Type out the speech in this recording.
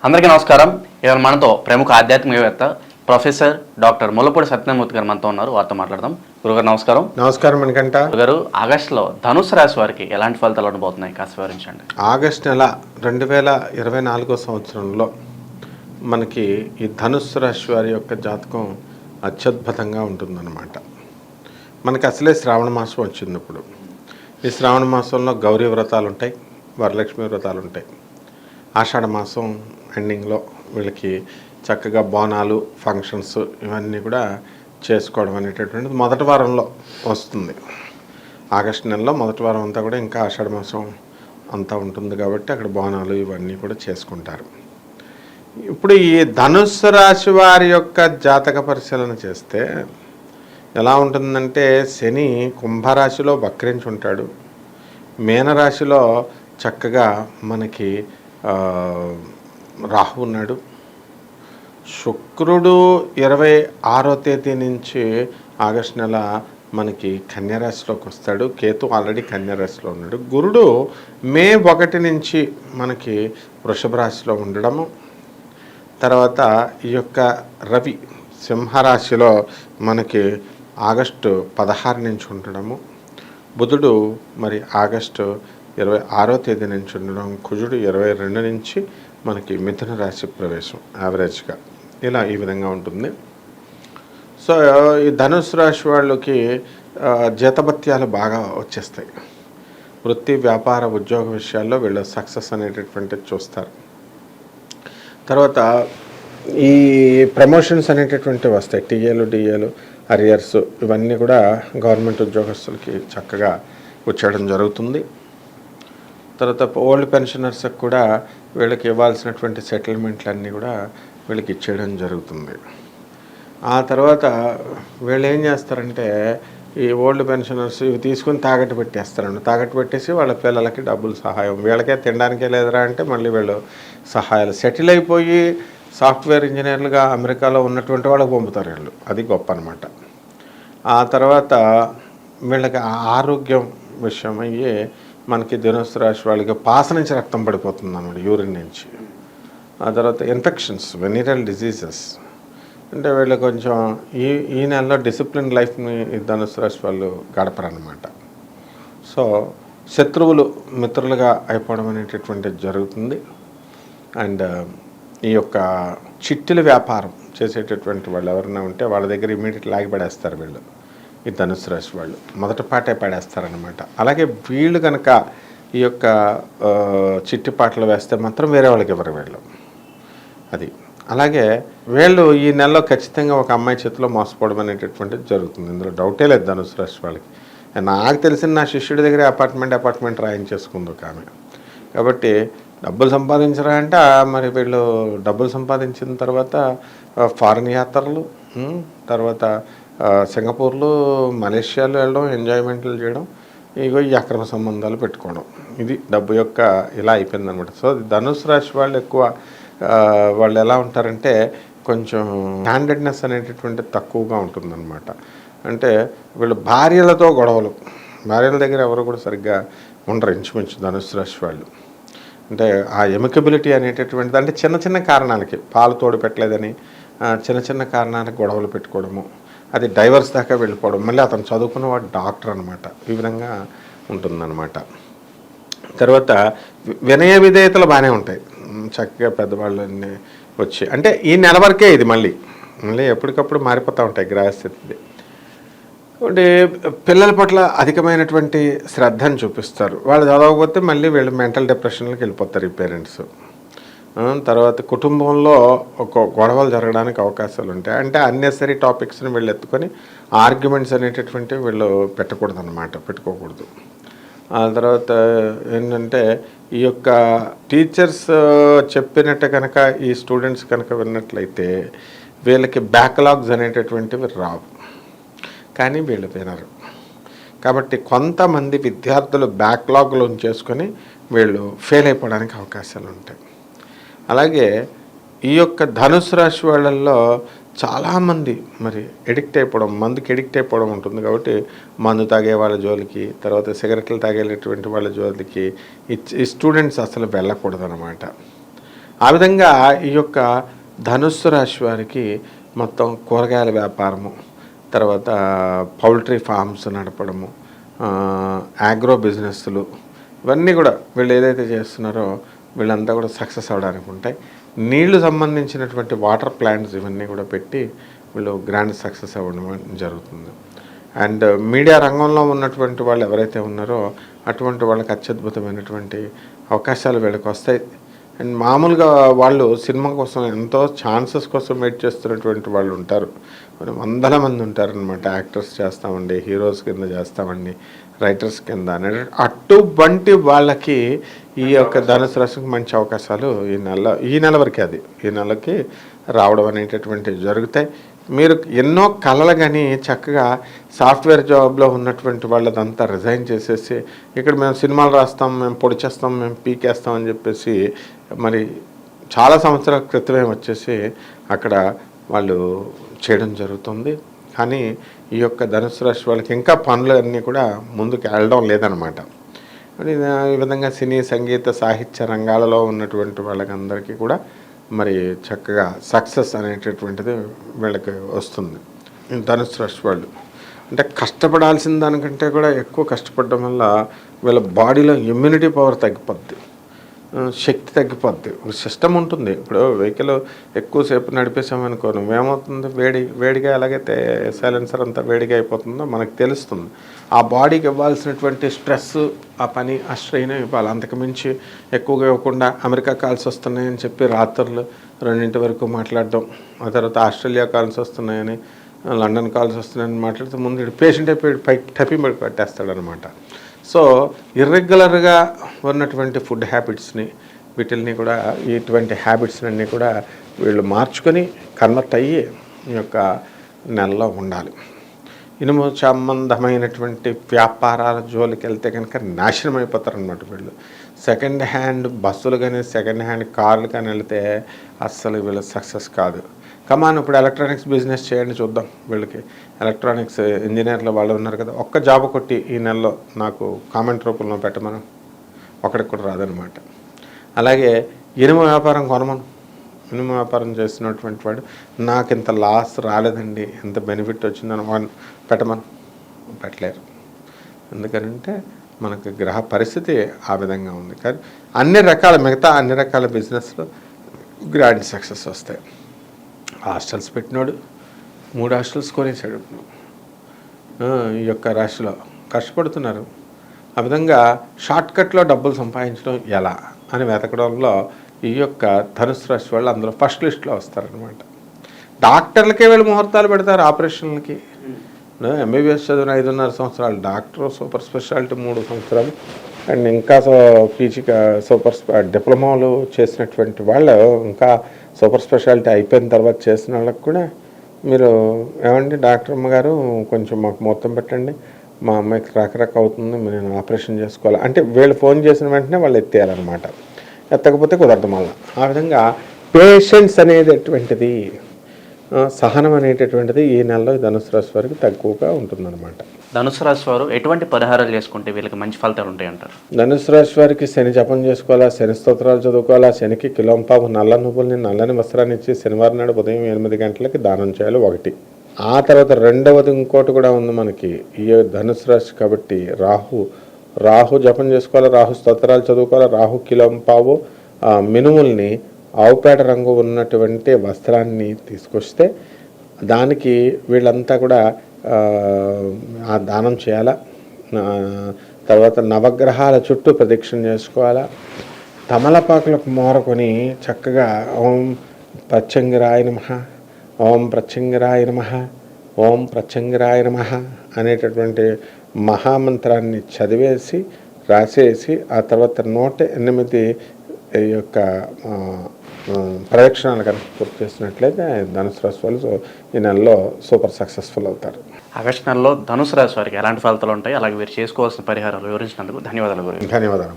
అందరికీ నమస్కారం. ఇవాళ మనతో ప్రముఖ ఆధ్యాత్మికవేత్త ప్రొఫెసర్ డాక్టర్ ముల్లపూడి సత్యనారాయణమూర్తి గారు మనతో ఉన్నారు. వారితో మాట్లాడదాం. గురుగారు నమస్కారం. నమస్కారం మణికంఠ గురుగారు, ఆగస్టులో ధనుసు రాశి వారికి ఎలాంటి ఫలితాలు ఉండబోతున్నాయి కాస్త వివరించండి. ఆగస్టు నెల 2024 సంవత్సరంలో మనకి ఈ ధనుస్సు రాశి వారి యొక్క జాతకం అత్యద్భుతంగా ఉంటుందన్నమాట. మనకి అసలే శ్రావణ మాసం వచ్చింది. ఇప్పుడు ఈ శ్రావణ మాసంలో గౌరీ వ్రతాలు ఉంటాయి, వరలక్ష్మి వ్రతాలు ఉంటాయి. ఆషాఢ మాసం ఎండింగ్లో వీళ్ళకి చక్కగా బోనాలు, ఫంక్షన్స్ ఇవన్నీ కూడా చేసుకోవడం అనేటటువంటిది మొదటి వారంలో వస్తుంది. ఆగస్టు నెలలో మొదటి వారం అంతా కూడా ఇంకా ఆషాఢ మాసం అంతా ఉంటుంది కాబట్టి అక్కడ బోనాలు ఇవన్నీ కూడా చేసుకుంటారు. ఇప్పుడు ఈ ధనుస్సు రాశి వారి యొక్క జాతక పరిశీలన చేస్తే ఎలా ఉంటుందంటే, శని కుంభరాశిలో వక్రించి ఉంటాడు, మీనరాశిలో చక్కగా మనకి రాహు ఉన్నాడు. శుక్రుడు 26వ తేదీ నుంచి ఆగస్టు నెల మనకి కన్యారాశిలోకి వస్తాడు. కేతు ఆల్రెడీ కన్యారాశిలో ఉన్నాడు. గురుడు మే 1 నుంచి మనకి వృషభ రాశిలో ఉండడము, తర్వాత ఈ యొక్క రవి సింహరాశిలో మనకి ఆగస్టు 16 నుంచి ఉండడము, బుధుడు మరి ఆగస్టు 26వ తేదీ నుంచి ఉండడం, కుజుడు 22 నుంచి మనకి మిథున రాశి ప్రవేశం యావరేజ్గా ఇలా ఈ విధంగా ఉంటుంది. సో ఈ ధనుసు రాశి వాళ్ళకి జీతభత్యాలు బాగా వచ్చేస్తాయి. వృత్తి, వ్యాపార, ఉద్యోగ విషయాల్లో వీళ్ళు సక్సెస్ అనేటటువంటిది చూస్తారు. తర్వాత ఈ ప్రమోషన్స్ అనేటటువంటివి వస్తాయి. టీఏలు, డిఏలు, అరియర్స్ ఇవన్నీ కూడా గవర్నమెంట్ ఉద్యోగస్తులకి చక్కగా వచ్చేయడం జరుగుతుంది. తర్వాత ఓల్డ్ పెన్షనర్స్కి కూడా వీళ్ళకి ఇవ్వాల్సినటువంటి సెటిల్మెంట్లన్నీ కూడా వీళ్ళకి ఇచ్చేయడం జరుగుతుంది. ఆ తర్వాత వీళ్ళు ఏం చేస్తారంటే, ఈ ఓల్డ్ పెన్షనర్స్ ఇవి తీసుకుని తాకట్టు పెట్టేస్తారండి. తాకట్టు పెట్టేసి వాళ్ళ పిల్లలకి డబ్బులు సహాయం, వీళ్ళకే తినడానికే లేదురా అంటే మళ్ళీ వీళ్ళు సహాయాలు సెటిల్ అయిపోయి సాఫ్ట్వేర్ ఇంజనీర్లుగా అమెరికాలో ఉన్నటువంటి వాళ్ళకి పంపుతారు వీళ్ళు. అది గొప్ప అనమాట. ఆ తర్వాత వీళ్ళకి ఆరోగ్యం విషయం అయ్యి మనకి ధనుస్సు రాశి వాళ్ళకి పాస నుంచి రక్తం పడిపోతుంది అన్నమాట, యూరిన్ నుంచి. ఆ తర్వాత ఇన్ఫెక్షన్స్, వెనీరల్ డిజీజెస్, అంటే వీళ్ళు కొంచెం ఈ నెలలో డిసిప్లిన్ లైఫ్ని ధనుస్సు రాశి వాళ్ళు గడపరన్నమాట. సో శత్రువులు మిత్రులుగా అయిపోవడం అనేటటువంటిది జరుగుతుంది. అండ్ ఈ యొక్క చిట్టిల వ్యాపారం చేసేటటువంటి వాళ్ళు ఎవరైనా ఉంటే వాళ్ళ దగ్గర ఇమీడియట్ లాగి పడేస్తారు వీళ్ళు, ఈ ధనుస్సు రాశి వాళ్ళు మొదటి పాటే పడేస్తారనమాట. అలాగే వీళ్ళు కనుక ఈ యొక్క చిట్టిపాటలు వేస్తే మాత్రం వేరే వాళ్ళకి ఎవరు వీళ్ళు అది. అలాగే వీళ్ళు ఈ నెలలో ఖచ్చితంగా ఒక అమ్మాయి చేతిలో మోసపోవడం అనేటటువంటిది జరుగుతుంది. ఇందులో డౌటే లేదు ధనుస్సు రాశి వాళ్ళకి. నాకు తెలిసిన నా శిష్యుడి దగ్గర అపార్ట్మెంట్ రాయించేసుకుంది ఒక ఆమె. కాబట్టి డబ్బులు సంపాదించరా అంటే మరి వీళ్ళు డబ్బులు సంపాదించిన తర్వాత ఫారిన్ యాత్రలు, తర్వాత సింగపూర్లో, మలేషియాలో వెళ్ళడం, ఎంజాయ్మెంట్లు చేయడం, ఇగో ఈ అక్రమ సంబంధాలు పెట్టుకోవడం, ఇది డబ్బు యొక్క ఇలా అయిపోయింది అనమాట. సో ధనుసు రాశి వాళ్ళు ఎక్కువ వాళ్ళు ఎలా ఉంటారంటే కొంచెం హ్యాండెడ్నెస్ అనేటటువంటి తక్కువగా ఉంటుందన్నమాట. అంటే వీళ్ళు భార్యలతో గొడవలు, భార్యల దగ్గర ఎవరు కూడా సరిగ్గా ఉండరు ఇంచుమించు ధనుసు రాశి వాళ్ళు. అంటే ఆ ఎమికబిలిటీ అనేటటువంటిది, అంటే చిన్న చిన్న కారణాలకి పాలు తోడు పెట్టలేదని చిన్న చిన్న కారణాలకు గొడవలు పెట్టుకోవడము, అది డైవర్స్ దాకా వెళ్ళిపోవడం, మళ్ళీ అతను చదువుకున్నవాడు డాక్టర్ అనమాట, ఈ విధంగా ఉంటుందన్నమాట. తర్వాత వినయ విధేయతలు బాగానే ఉంటాయి, చక్కగా పెద్దవాళ్ళని వచ్చి, అంటే ఈ నెల వరకే ఇది మళ్ళీ ఎప్పటికప్పుడు మారిపోతూ ఉంటాయి గ్రహస్థితి. అంటే పిల్లల పట్ల అధికమైనటువంటి శ్రద్ధను చూపిస్తారు. వాళ్ళు చదవకపోతే మళ్ళీ వీళ్ళు మెంటల్ డిప్రెషన్లోకి వెళ్ళిపోతారు ఈ పేరెంట్స్. తర్వాత కుటుంబంలో ఒక గొడవలు జరగడానికి అవకాశాలు ఉంటాయి. అంటే అన్నెసరీ టాపిక్స్ని వీళ్ళు ఎత్తుకొని ఆర్గ్యుమెంట్స్ అనేటటువంటివి వీళ్ళు పెట్టుకోకూడదు. ఆ తర్వాత ఏంటంటే ఈ యొక్క టీచర్స్ చెప్పినట్టు కనుక ఈ స్టూడెంట్స్ కనుక విన్నట్లయితే వీళ్ళకి బ్యాక్లాగ్స్ అనేటటువంటివి రావు, కానీ వీళ్ళు వినరు. కాబట్టి కొంతమంది విద్యార్థులు బ్యాక్లాగ్లో చేసుకొని వీళ్ళు ఫెయిల్ అయిపోవడానికి అవకాశాలు ఉంటాయి. అలాగే ఈ యొక్క ధనుసు రాశి వాళ్ళల్లో చాలామంది మరి ఎడిక్ట్ అయిపోవడం, మందుకి ఎడిక్ట్ అయిపోవడం ఉంటుంది. కాబట్టి మందు తాగే వాళ్ళ జోలికి, తర్వాత సిగరెట్లు తాగేటటువంటి వాళ్ళ జోలికి ఈ స్టూడెంట్స్ అసలు వెళ్ళకూడదు అనమాట. ఆ విధంగా ఈ యొక్క ధనుస్సు రాశి వారికి మొత్తం కూరగాయల వ్యాపారము, తర్వాత పౌల్ట్రీ ఫార్మ్స్ నడపడము, ఆగ్రో బిజినెస్లు, ఇవన్నీ కూడా వీళ్ళు ఏదైతే చేస్తున్నారో వీళ్ళంతా కూడా సక్సెస్ అవ్వడానికి ఉంటాయి. నీళ్లు సంబంధించినటువంటి వాటర్ ప్లాంట్స్ ఇవన్నీ కూడా పెట్టి వీళ్ళు గ్రాండ్ సక్సెస్ అవ్వడం జరుగుతుంది. అండ్ మీడియా రంగంలో ఉన్నటువంటి వాళ్ళు ఎవరైతే ఉన్నారో అటువంటి వాళ్ళకి అత్యద్భుతమైనటువంటి అవకాశాలు వీళ్ళకి వస్తాయి. అండ్ మామూలుగా వాళ్ళు సినిమా కోసం ఎంతో ఛాన్సెస్ కోసం వెయిట్ చేస్తున్నటువంటి వాళ్ళు ఉంటారు, వందల మంది ఉంటారనమాట. యాక్టర్స్ చేస్తామండి, హీరోస్ కింద చేస్తామండి, రైటర్స్ కింద అటువంటి వాళ్ళకి ఈ యొక్క ధనుసు రాశికి మంచి అవకాశాలు ఈ నెల వరకే ఈ నెలకి రావడం అనేటటువంటివి జరుగుతాయి. మీరు ఎన్నో కళలు కానీ చక్కగా సాఫ్ట్వేర్ జాబ్లో ఉన్నటువంటి వాళ్ళదంతా రిజైన్ చేసేసి ఇక్కడ మేము సినిమాలు రాస్తాం, మేము పొడి చేస్తాం, మేము పీకేస్తాం అని చెప్పేసి మరి చాలా సంవత్సరాల క్రితమే వచ్చేసి అక్కడ వాళ్ళు చేయడం జరుగుతుంది. కానీ ఈ యొక్క ధనుసు రాశి వాళ్ళకి ఇంకా పనులు అన్నీ కూడా ముందుకు వెళ్ళడం లేదనమాట. ఈ విధంగా సినీ, సంగీత, సాహిత్య రంగాలలో ఉన్నటువంటి వాళ్ళకందరికీ కూడా మరి చక్కగా సక్సెస్ అనేటటువంటిది వీళ్ళకి వస్తుంది. ధనుసు రాశి వాళ్ళు అంటే కష్టపడాల్సిన దానికంటే కూడా ఎక్కువ కష్టపడడం వల్ల వీళ్ళ బాడీలో ఇమ్యూనిటీ పవర్ తగ్గిపోద్ది, శక్తి తగ్గిపోద్ది. సిస్టమ్ ఉంటుంది. ఇప్పుడు వెహికల్ ఎక్కువసేపు నడిపేసామనుకో నువ్వేమవుతుంది, వేడిగా ఎలాగైతే సైలెన్సర్ అంతా వేడిగా అయిపోతుందో మనకు తెలుస్తుంది. ఆ బాడీకి ఇవ్వాల్సినటువంటి స్ట్రెస్, ఆ పని, ఆ స్ట్రెయిన్ ఇవ్వాలి. అంతకుమించి ఎక్కువగా ఇవ్వకుండా అమెరికా కాల్స్ వస్తున్నాయని చెప్పి రాత్రులు 2 వరకు మాట్లాడడం, ఆ తర్వాత ఆస్ట్రేలియా కాల్స్ వస్తున్నాయని, లండన్ కాల్స్ వస్తున్నాయని మాట్లాడితే ముందు పేషెంట్ అయిపోయి పైకి టపి పడి పట్టేస్తాడనమాట. సో ఇర్రెగ్యులర్గా ఉన్నటువంటి ఫుడ్ హ్యాబిట్స్ని వీటిల్ని కూడా ఇటువంటి హ్యాబిట్స్ని అన్నీ కూడా వీళ్ళు మార్చుకొని కన్వర్ట్ అయ్యి ఈ యొక్క నెలలో ఉండాలి. ఇనుము సంబంధమైనటువంటి వ్యాపారాల జోలికి వెళ్తే కనుక నాశనం అయిపోతారనమాట వీళ్ళు. సెకండ్ హ్యాండ్ బస్సులు కానీ సెకండ్ హ్యాండ్ కార్లు కానీ వెళ్తే అస్సలు వీళ్ళు సక్సెస్ కాదు. కమాన్ ఇప్పుడు ఎలక్ట్రానిక్స్ బిజినెస్ చేయండి చూద్దాం. వీళ్ళకి ఎలక్ట్రానిక్స్ ఇంజనీర్లు వాళ్ళు ఉన్నారు కదా, ఒక్క జాబ్ కొట్టి ఈ నెలలో నాకు కామెంట్ రూపంలో పెట్టమను, ఒకడికి కూడా రాదనమాట. అలాగే ఇనుము వ్యాపారం కొనమను, ఇనుము వ్యాపారం చేస్తున్నటువంటి వాడు నాకు ఇంత లాస్ రాలేదండి, ఎంత బెనిఫిట్ వచ్చిందని పెట్టమను, పెట్టలేరు. ఎందుకంటే మనకు గ్రహ పరిస్థితి ఆ విధంగా ఉంది. కానీ మిగతా అన్ని రకాల బిజినెస్లో గ్రాండ్ సక్సెస్ వస్తాయి. హాస్టల్స్ పెట్టినాడు 3 హాస్టల్స్ కొనేసాడు. ఈ యొక్క రాశిలో కష్టపడుతున్నారు. ఆ విధంగా షార్ట్కట్లో డబ్బులు సంపాదించడం ఎలా అని వెతకడంలో ఈ యొక్క ధనుసు రాశి వాళ్ళు అందులో ఫస్ట్ లిస్ట్లో వస్తారనమాట. డాక్టర్లకే వీళ్ళు ముహూర్తాలు పెడతారు ఆపరేషన్లకి. ఎంబీబీఎస్ చదివిన 5.5 సంవత్సరాలు, డాక్టర్ సూపర్ స్పెషాలిటీ 3 సంవత్సరాలు, అండ్ ఇంకా పీజీ డిప్లొమాలు చేసినటువంటి వాళ్ళు ఇంకా సూపర్ స్పెషాలిటీ అయిపోయిన తర్వాత చేసిన వాళ్ళకి కూడా మీరు ఏమండి డాక్టర్ అమ్మగారు కొంచెం మాకు మొత్తం పెట్టండి, మా అమ్మాయికి రకరక అవుతుంది, నేను ఆపరేషన్ చేసుకోవాలి అంటే వీళ్ళు ఫోన్ చేసిన వెంటనే వాళ్ళు ఎత్తేయాలన్నమాట. ఎత్తకపోతే కుదరదు మళ్ళీ. ఆ విధంగా పేషెన్స్ అనేటటువంటిది, సహనం అనేటటువంటిది ఈ నెలలో ధనుసు రాశి వారికి తక్కువగా ఉంటుందన్నమాట. ధనుసు రాశి వారు ఎటువంటి పరిహారాలు చేసుకుంటే వీళ్ళకి మంచి ఫలితాలు ఉంటాయి అంటారు? ధనుసు రాశి వారికి శని జపం చేసుకోవాలా, శని స్తోత్రాలు చదువుకోవాలా, శనికి కిలోంపావు నల్ల నువ్వుల్ని నల్లని వస్త్రాన్ని ఇచ్చి శనివారం నాడు ఉదయం 8 గంటలకి దానం చేయాలి 1. ఆ తర్వాత రెండవది ఇంకోటి కూడా ఉంది మనకి ఈ ధనుసు రాశి కాబట్టి రాహు జపం చేసుకోవాలి, రాహు స్తోత్రాలు చదువుకోవాలి, రాహు కిలోంపావు మినుముల్ని ఆవుపేట రంగు ఉన్నటువంటి వస్త్రాన్ని తీసుకొస్తే దానికి వీళ్ళంతా కూడా ఆ దానం చేయాలా. తర్వాత నవగ్రహాల చుట్టూ ప్రదక్షిణ చేసుకోవాలా. తమలపాకులకు మోరకొని చక్కగా ఓం ప్రత్యంగిరాయ నమః, ఓం ప్రత్యంగిరాయ నమః, ఓం ప్రత్యంగిరాయ నమః అనేటటువంటి మహామంత్రాన్ని చదివేసి రాసేసి ఆ తర్వాత 108 ఈ యొక్క ప్రదక్షిణాలు కనుక పూర్తి చేసినట్లయితే ధనుసు రాశి వాళ్ళు ఈ నెలలో సూపర్ సక్సెస్ఫుల్ అవుతారు. ఆగస్టు నెలలో ధనుసు రాశి వారికి ఎలాంటి ఫలితాలు ఉంటాయి, అలాగే వీరు చేసుకోవాల్సిన పరిహారాలు వివరించినందుకు ధన్యవాదాలు గురు. ధన్యవాదాలు.